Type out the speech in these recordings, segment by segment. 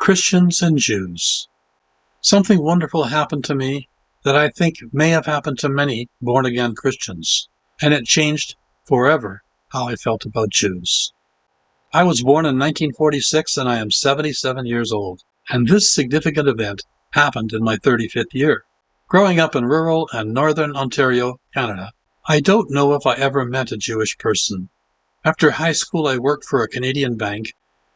Christians and Jews. Something wonderful happened to me that I think may have happened to many born-again Christians, and it changed forever how I felt about Jews. I was born in 1946 and I am 77 years old, and this significant event happened in my 35th year. Growing up in rural and northern Ontario, Canada, I don't know if I ever met a Jewish person. After high school, I worked for a Canadian bank,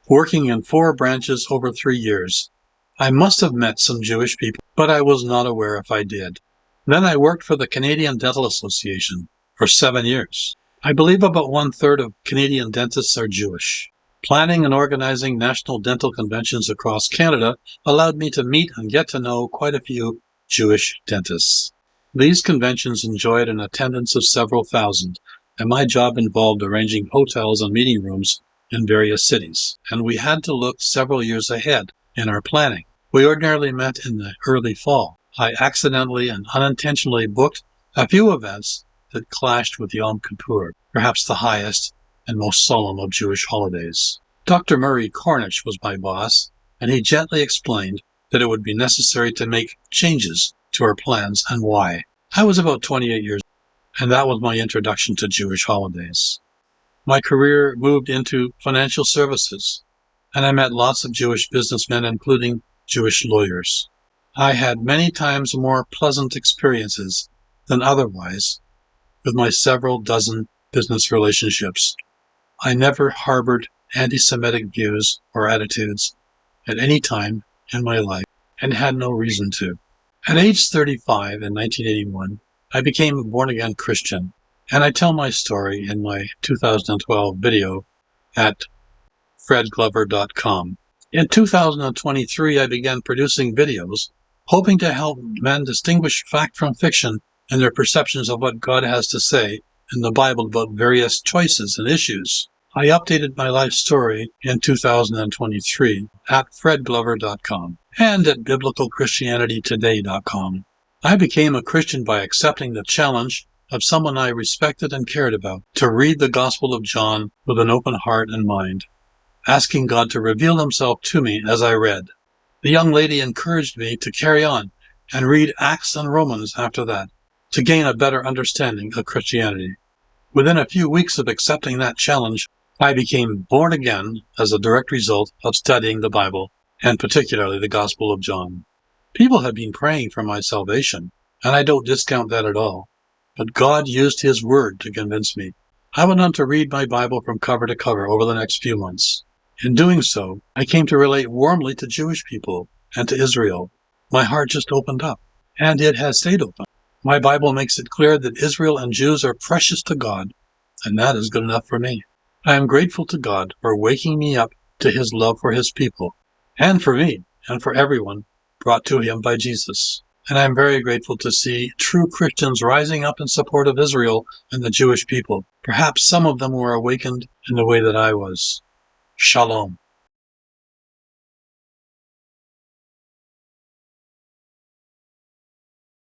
working in 4 branches over 3 years. I must have met some Jewish people, but I was not aware if I did. Then I worked for the Canadian Dental Association for 7 years. I believe about 1/3 of Canadian dentists are Jewish. Planning and organizing national dental conventions across Canada allowed me to meet and get to know quite a few Jewish dentists. These conventions enjoyed an attendance of several thousand, and my job involved arranging hotels and meeting rooms in various cities, and we had to look several years ahead in our planning. We ordinarily met in the early fall. I accidentally and unintentionally booked a few events that clashed with Yom Kippur, perhaps the highest and most solemn of Jewish holidays. Dr. Murray Cornish was my boss, and he gently explained that it would be necessary to make changes to our plans and why. I was about 28 years old, and that was my introduction to Jewish holidays. My career moved into financial services, and I met lots of Jewish businessmen, including Jewish lawyers. I had many times more pleasant experiences than otherwise with my several dozen business relationships. I never harbored anti-Semitic views or attitudes at any time in my life and had no reason to. At age 35 in 1981, I became a born-again Christian, and I tell my story in my 2012 video at fredglover.com. In 2023, I began producing videos, hoping to help men distinguish fact from fiction in their perceptions of what God has to say in the Bible about various choices and issues. I updated my life story in 2023 at fredglover.com and at biblicalchristianitytoday.com. I became a Christian by accepting the challenge of someone I respected and cared about to read the Gospel of John with an open heart and mind, asking God to reveal himself to me as I read. The young lady encouraged me to carry on and read Acts and Romans after that, to gain a better understanding of Christianity. Within a few weeks of accepting that challenge, I became born again as a direct result of studying the Bible, and particularly the Gospel of John. People have been praying for my salvation, and I don't discount that at all. But God used his word to convince me. I went on to read my Bible from cover to cover over the next few months. In doing so, I came to relate warmly to Jewish people and to Israel. My heart just opened up, and it has stayed open. My Bible makes it clear that Israel and Jews are precious to God, and that is good enough for me. I am grateful to God for waking me up to his love for his people, and for me, and for everyone brought to him by Jesus. And I am very grateful to see true Christians rising up in support of Israel and the Jewish people. Perhaps some of them were awakened in the way that I was. Shalom.